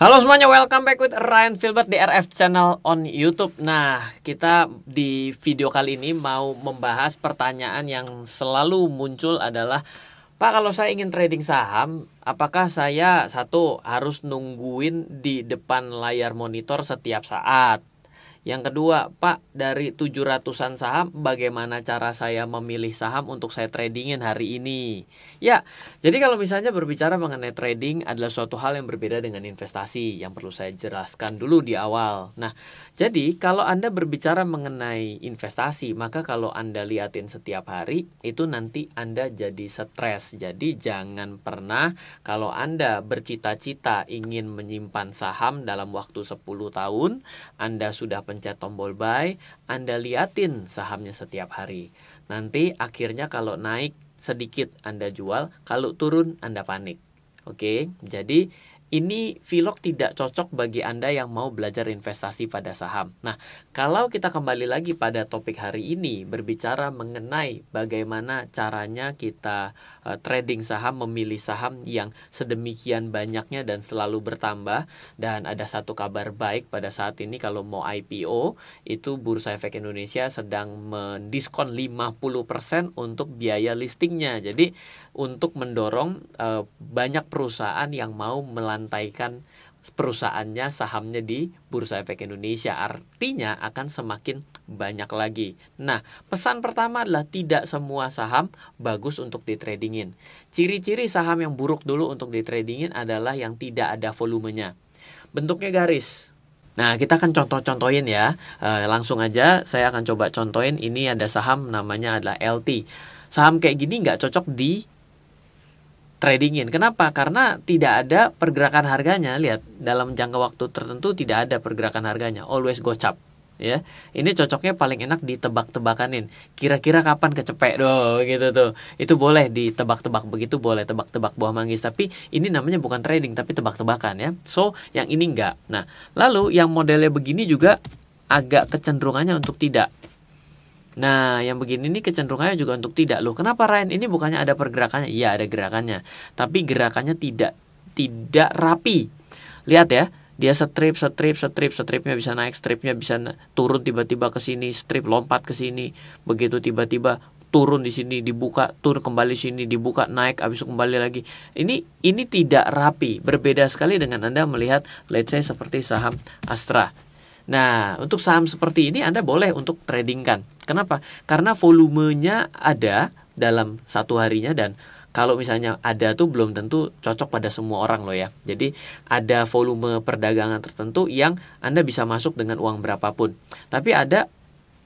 Halo semuanya, welcome back with Ryan Filbert di RF Channel on YouTube. Nah, kita di video kali ini mau membahas pertanyaan yang selalu muncul adalah, Pak, kalau saya ingin trading saham, apakah saya harus nungguin di depan layar monitor setiap saat? Yang kedua, Pak, dari 700-an saham, bagaimana cara saya memilih saham untuk saya tradingin hari ini? Ya, jadi kalau misalnya berbicara mengenai trading adalah suatu hal yang berbeda dengan investasi, yang perlu saya jelaskan dulu di awal. Nah, jadi kalau Anda berbicara mengenai investasi, maka kalau Anda liatin setiap hari, itu nanti Anda jadi stres. Jadi jangan pernah kalau Anda bercita-cita ingin menyimpan saham dalam waktu 10 tahun, Anda sudah pencet tombol buy, Anda liatin sahamnya setiap hari. Nanti akhirnya kalau naik sedikit Anda jual, kalau turun Anda panik. Oke, jadi ini vlog tidak cocok bagi Anda yang mau belajar investasi pada saham. Nah, kalau kita kembali lagi pada topik hari ini, berbicara mengenai bagaimana caranya kita trading saham, memilih saham yang sedemikian banyaknya dan selalu bertambah. Dan ada satu kabar baik pada saat ini, kalau mau IPO, itu Bursa Efek Indonesia sedang mendiskon 50% untuk biaya listingnya. Jadi, untuk mendorong banyak perusahaan yang mau melantaikan perusahaannya, sahamnya di Bursa Efek Indonesia. Artinya akan semakin banyak lagi. Nah, pesan pertama adalah tidak semua saham bagus untuk ditradingin. Ciri-ciri saham yang buruk dulu untuk ditradingin adalah yang tidak ada volumenya. Bentuknya garis. Nah, kita akan contoh-contohin ya. Langsung aja saya akan coba contohin. Ini ada saham namanya adalah LT. Saham kayak gini nggak cocok di tradingin. Kenapa? Karena tidak ada pergerakan harganya. Lihat, dalam jangka waktu tertentu tidak ada pergerakan harganya. Always gocap. Ya, ini cocoknya paling enak ditebak-tebakanin. Kira-kira kapan kecepek gitu tuh. Itu boleh ditebak-tebak begitu, boleh tebak-tebak buah manggis. Tapi ini namanya bukan trading, tapi tebak-tebakan ya. So, yang ini enggak. Nah, lalu yang modelnya begini juga agak kecenderungannya untuk tidak. Nah, yang begini nih kecenderungannya juga untuk tidak. Loh, kenapa Ryan? Ini bukannya ada pergerakannya? Iya, ada gerakannya. Tapi gerakannya tidak rapi. Lihat ya, dia stripnya bisa naik, stripnya bisa turun tiba-tiba ke sini, strip lompat ke sini. Begitu tiba-tiba turun di sini, dibuka, turun kembali sini, dibuka, naik, habis itu kembali lagi. Ini tidak rapi. Berbeda sekali dengan Anda melihat, let's say seperti saham Astra. Nah, untuk saham seperti ini Anda boleh untuk tradingkan. Kenapa? Karena volumenya ada dalam satu harinya, dan kalau misalnya ada tuh belum tentu cocok pada semua orang loh ya. Jadi ada volume perdagangan tertentu yang Anda bisa masuk dengan uang berapapun. Tapi ada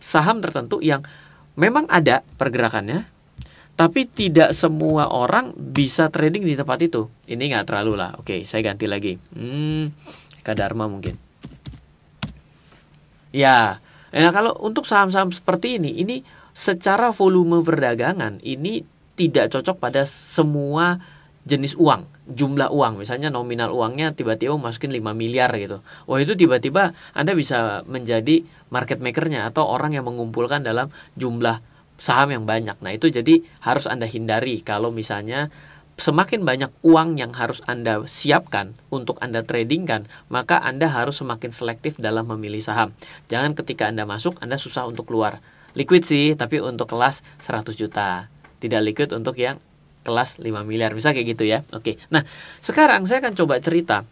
saham tertentu yang memang ada pergerakannya, tapi tidak semua orang bisa trading di tempat itu. Ini nggak terlalu lah. Oke, saya ganti lagi. Dharma mungkin. Ya, nah kalau untuk saham-saham seperti ini secara volume perdagangan ini tidak cocok pada semua jenis uang, jumlah uang. Misalnya nominal uangnya tiba-tiba masukin 5 miliar gitu. Wah, itu tiba-tiba Anda bisa menjadi market makernya atau orang yang mengumpulkan dalam jumlah saham yang banyak. Nah, itu jadi harus Anda hindari. Kalau misalnya semakin banyak uang yang harus Anda siapkan untuk Anda tradingkan, maka Anda harus semakin selektif dalam memilih saham. Jangan ketika Anda masuk, Anda susah untuk keluar. Liquid sih, tapi untuk kelas 100 juta. Tidak liquid untuk yang kelas 5 miliar. Bisa kayak gitu ya. Oke. Nah, sekarang saya akan coba cerita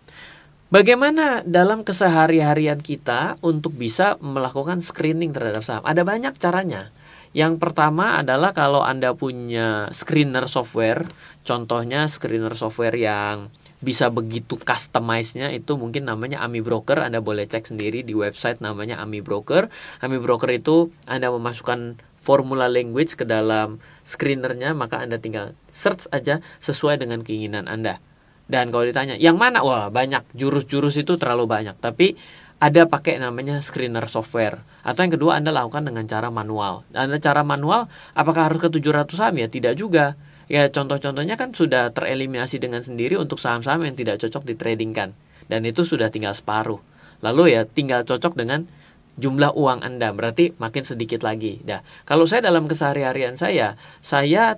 bagaimana dalam kesehari-harian kita untuk bisa melakukan screening terhadap saham. Ada banyak caranya. Yang pertama adalah kalau Anda punya screener software, contohnya screener software yang bisa begitu customize-nya, itu mungkin namanya Ami Broker. Anda boleh cek sendiri di website namanya Ami Broker. Ami Broker itu Anda memasukkan formula language ke dalam screenernya, maka Anda tinggal search aja sesuai dengan keinginan Anda. Dan kalau ditanya, yang mana? Wah, banyak. Jurus-jurus itu terlalu banyak. Tapi ada pakai namanya screener software. Atau yang kedua, Anda lakukan dengan cara manual. Anda cara manual, apakah harus ke 700 saham? Ya tidak juga. Ya contoh-contohnya kan sudah tereliminasi dengan sendiri untuk saham-saham yang tidak cocok ditradingkan. Dan itu sudah tinggal separuh. Lalu ya tinggal cocok dengan jumlah uang Anda, berarti makin sedikit lagi. Nah, kalau saya dalam keseharian saya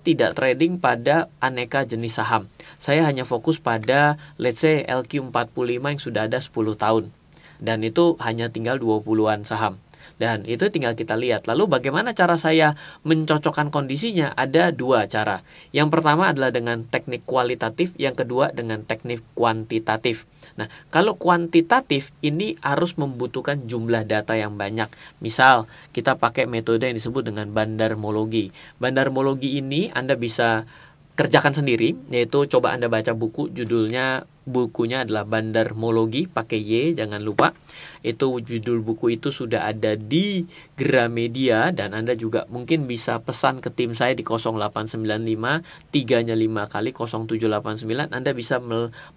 tidak trading pada aneka jenis saham. Saya hanya fokus pada let's say LQ45 yang sudah ada 10 tahun. Dan itu hanya tinggal 20-an saham. Dan itu tinggal kita lihat. Lalu bagaimana cara saya mencocokkan kondisinya? Ada dua cara. Yang pertama adalah dengan teknik kualitatif, yang kedua dengan teknik kuantitatif. Nah, kalau kuantitatif ini harus membutuhkan jumlah data yang banyak. Misal, kita pakai metode yang disebut dengan bandarmologi. Bandarmologi ini Anda bisa kerjakan sendiri, yaitu coba Anda baca buku, bukunya adalah Bandarmologi, pakai Y, jangan lupa. Itu judul buku itu sudah ada di Gramedia, dan Anda juga mungkin bisa pesan ke tim saya di 0895 3-nya 5 kali 0789. Anda bisa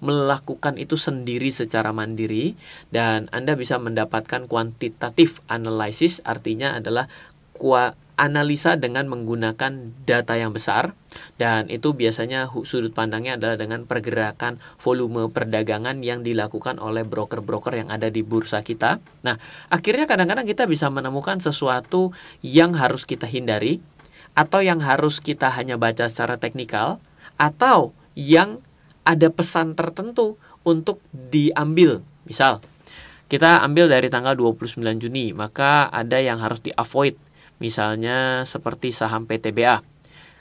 melakukan itu sendiri secara mandiri, dan Anda bisa mendapatkan quantitative analysis, artinya adalah analisa dengan menggunakan data yang besar, dan itu biasanya sudut pandangnya adalah dengan pergerakan volume perdagangan yang dilakukan oleh broker-broker yang ada di bursa kita. Nah, akhirnya kadang-kadang kita bisa menemukan sesuatu yang harus kita hindari, atau yang harus kita hanya baca secara teknikal, atau yang ada pesan tertentu untuk diambil. Misal, kita ambil dari tanggal 29 Juni, maka ada yang harus di-avoid. Misalnya seperti saham PTBA.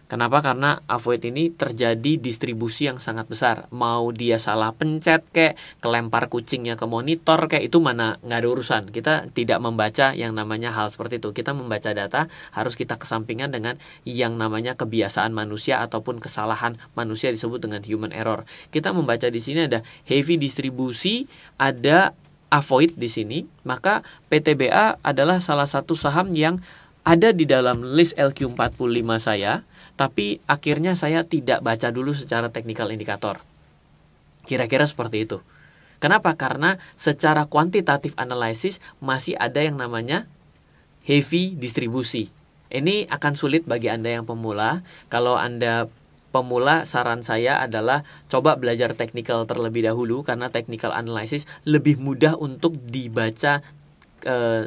Kenapa? Karena avoid ini terjadi distribusi yang sangat besar. Mau dia salah pencet kayak kelempar kucingnya ke monitor kayak, itu mana nggak ada urusan. Kita tidak membaca yang namanya hal seperti itu. Kita membaca data harus kita kesampingkan dengan yang namanya kebiasaan manusia ataupun kesalahan manusia, disebut dengan human error. Kita membaca di sini ada heavy distribusi, ada avoid di sini. Maka PTBA adalah salah satu saham yang ada di dalam list LQ45 saya, tapi akhirnya saya tidak baca dulu secara technical indikator. Kira-kira seperti itu. Kenapa? Karena secara quantitative analysis masih ada yang namanya heavy distribusi. Ini akan sulit bagi Anda yang pemula. Kalau Anda pemula, saran saya adalah coba belajar technical terlebih dahulu, karena technical analysis lebih mudah untuk dibaca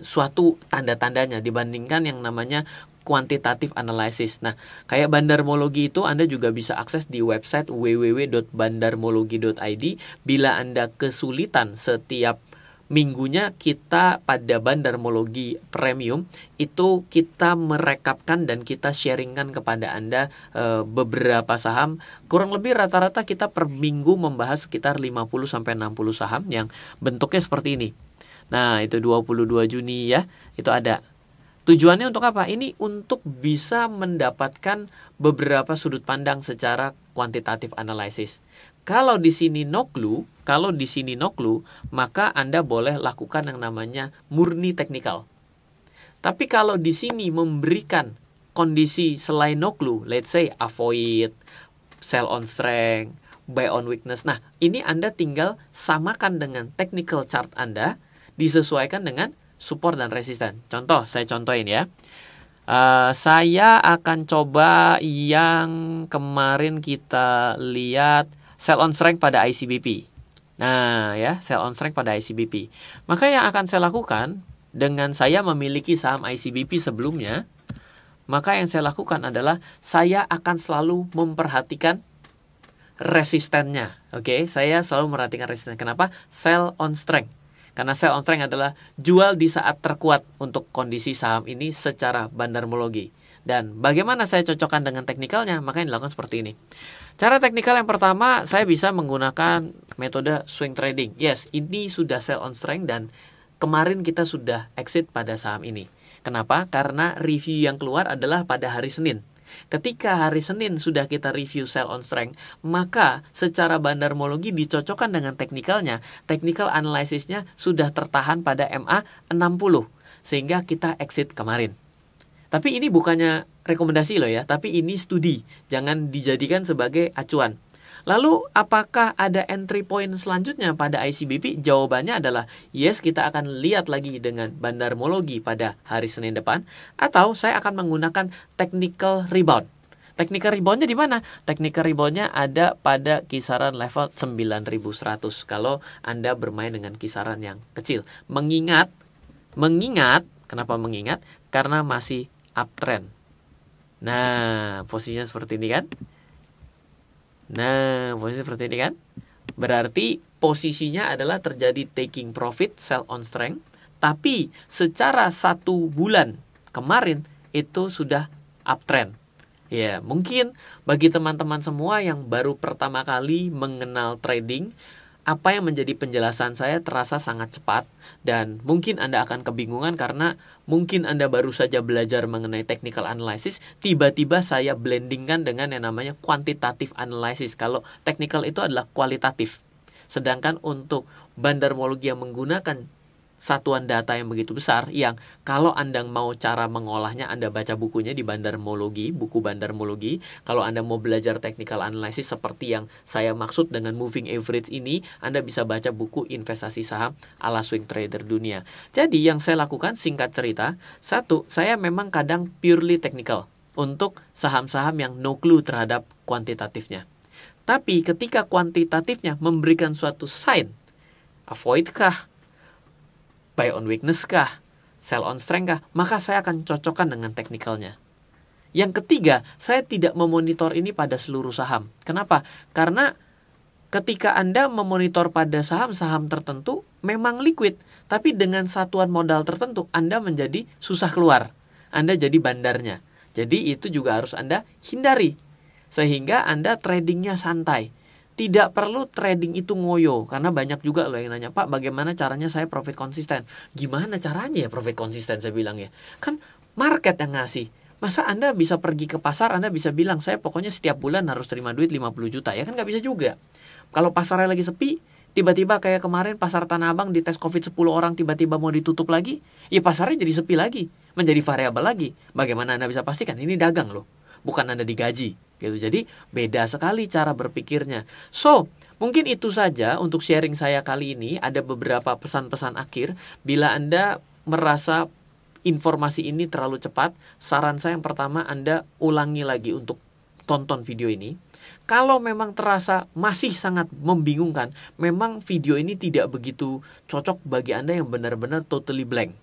suatu tanda-tandanya dibandingkan yang namanya quantitative analysis. Nah, kayak bandarmologi itu Anda juga bisa akses di website www.bandarmologi.id. Bila Anda kesulitan setiap minggunya, kita pada Bandarmologi Premium itu kita merekapkan dan kita sharingkan kepada Anda beberapa saham. Kurang lebih rata-rata kita per minggu membahas sekitar 50-60 saham yang bentuknya seperti ini. Nah, itu 22 Juni ya, itu ada. Tujuannya untuk apa? Ini untuk bisa mendapatkan beberapa sudut pandang secara kuantitatif analisis. Kalau di sini no clue, maka Anda boleh lakukan yang namanya murni teknikal. Tapi kalau di sini memberikan kondisi selain no clue, let's say avoid, sell on strength, buy on weakness. Nah, ini Anda tinggal samakan dengan technical chart Anda, disesuaikan dengan support dan resisten. Contoh, saya contohin ya. Saya akan coba yang kemarin kita lihat sell on strength pada ICBP. Nah ya, sell on strength pada ICBP. Maka yang akan saya lakukan dengan saya memiliki saham ICBP sebelumnya, maka yang saya lakukan adalah saya akan selalu memperhatikan resistennya. Oke, saya selalu memperhatikan resisten. Kenapa? Sell on strength. Karena sell on strength adalah jual di saat terkuat untuk kondisi saham ini secara bandarmologi. Dan bagaimana saya cocokkan dengan teknikalnya? Maka yang dilakukan seperti ini. Cara teknikal yang pertama, saya bisa menggunakan metode swing trading. Yes, ini sudah sell on strength dan kemarin kita sudah exit pada saham ini. Kenapa? Karena review yang keluar adalah pada hari Senin. Ketika hari Senin sudah kita review sell on strength, maka secara bandarmologi dicocokkan dengan teknikalnya. Technical analysisnya sudah tertahan pada MA 60, sehingga kita exit kemarin. Tapi ini bukannya rekomendasi loh ya, tapi ini studi. Jangan dijadikan sebagai acuan. Lalu apakah ada entry point selanjutnya pada ICBP? Jawabannya adalah yes, kita akan lihat lagi dengan bandarmologi pada hari Senin depan, atau saya akan menggunakan technical rebound. Technical reboundnya di mana? Technical reboundnya ada pada kisaran level 9.100 kalau Anda bermain dengan kisaran yang kecil. Mengingat Kenapa mengingat? Karena masih uptrend. Nah, posisinya seperti ini kan? Berarti posisinya adalah terjadi taking profit, sell on strength. Tapi secara 1 bulan kemarin itu sudah uptrend. Ya, mungkin bagi teman-teman semua yang baru pertama kali mengenal trading, apa yang menjadi penjelasan saya terasa sangat cepat, dan mungkin Anda akan kebingungan karena mungkin Anda baru saja belajar mengenai technical analysis, tiba-tiba saya blendingkan dengan yang namanya quantitative analysis. Kalau technical itu adalah kualitatif, sedangkan untuk bandarmologi yang menggunakan satuan data yang begitu besar, yang kalau Anda mau cara mengolahnya, Anda baca bukunya di bandarmologi, buku bandarmologi. Kalau Anda mau belajar technical analysis seperti yang saya maksud dengan moving average ini, Anda bisa baca buku investasi saham ala swing trader dunia. Jadi yang saya lakukan, singkat cerita, 1, saya memang kadang purely technical untuk saham-saham yang no clue terhadap kuantitatifnya. Tapi ketika kuantitatifnya memberikan suatu sign, avoid kah, buy on weakness kah, sell on strength kah, maka saya akan cocokkan dengan teknikalnya. Yang ketiga, saya tidak memonitor ini pada seluruh saham. Kenapa? Karena ketika Anda memonitor pada saham-saham tertentu, memang liquid, tapi dengan satuan modal tertentu, Anda menjadi susah keluar. Anda jadi bandarnya. Jadi itu juga harus Anda hindari, sehingga Anda tradingnya santai. Tidak perlu trading itu ngoyo, karena banyak juga loh yang nanya, Pak, bagaimana caranya saya profit konsisten? Gimana caranya ya profit konsisten? Saya bilang ya, kan market yang ngasih. Masa Anda bisa pergi ke pasar, Anda bisa bilang, saya pokoknya setiap bulan harus terima duit 50 juta. Ya kan nggak bisa juga. Kalau pasarnya lagi sepi, tiba-tiba kayak kemarin pasar Tanah Abang dites COVID 10 orang, tiba-tiba mau ditutup lagi, ya pasarnya jadi sepi lagi, menjadi variabel lagi. Bagaimana Anda bisa pastikan? Ini dagang loh, bukan Anda digaji. Gitu. Jadi beda sekali cara berpikirnya. So, mungkin itu saja untuk sharing saya kali ini. Ada beberapa pesan-pesan akhir. Bila Anda merasa informasi ini terlalu cepat, saran saya yang pertama, Anda ulangi lagi untuk tonton video ini. Kalau memang terasa masih sangat membingungkan, memang video ini tidak begitu cocok bagi Anda yang benar-benar totally blank.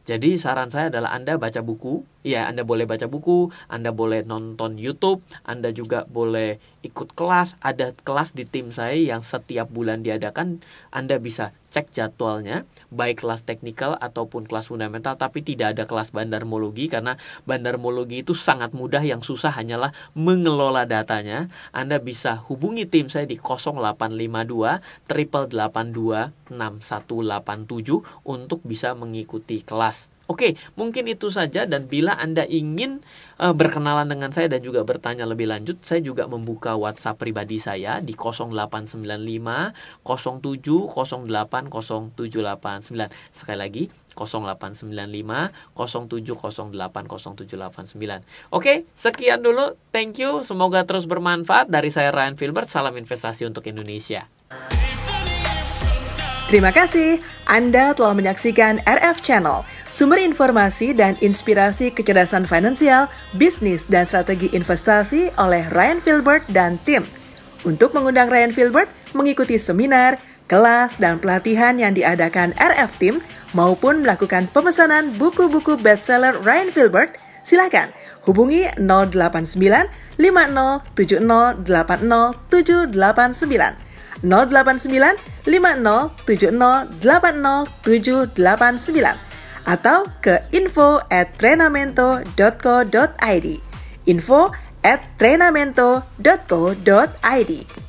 Jadi saran saya adalah Anda baca buku. Ya, Anda boleh baca buku, Anda boleh nonton YouTube, Anda juga boleh ikut kelas. Ada kelas di tim saya yang setiap bulan diadakan. Anda bisa cek jadwalnya, baik kelas teknikal ataupun kelas fundamental. Tapi tidak ada kelas bandarmologi, karena bandarmologi itu sangat mudah. Yang susah hanyalah mengelola datanya. Anda bisa hubungi tim saya di 0852 882 6187 untuk bisa mengikuti kelas. Oke, mungkin itu saja, dan bila Anda ingin berkenalan dengan saya dan juga bertanya lebih lanjut, saya juga membuka WhatsApp pribadi saya di 0895 07 08 0789. Sekali lagi, 0895 07 08 0789. Oke, sekian dulu. Thank you. Semoga terus bermanfaat. Dari saya Ryan Filbert, salam investasi untuk Indonesia. Terima kasih Anda telah menyaksikan RF Channel, sumber informasi dan inspirasi kecerdasan finansial, bisnis, dan strategi investasi oleh Ryan Filbert dan tim. Untuk mengundang Ryan Filbert mengikuti seminar, kelas, dan pelatihan yang diadakan RF Team, maupun melakukan pemesanan buku-buku bestseller Ryan Filbert, silakan hubungi 089 50 70 80 789. 089 50 70 80 789 atau ke info@trenamento.co.id info@trenamento.co.id.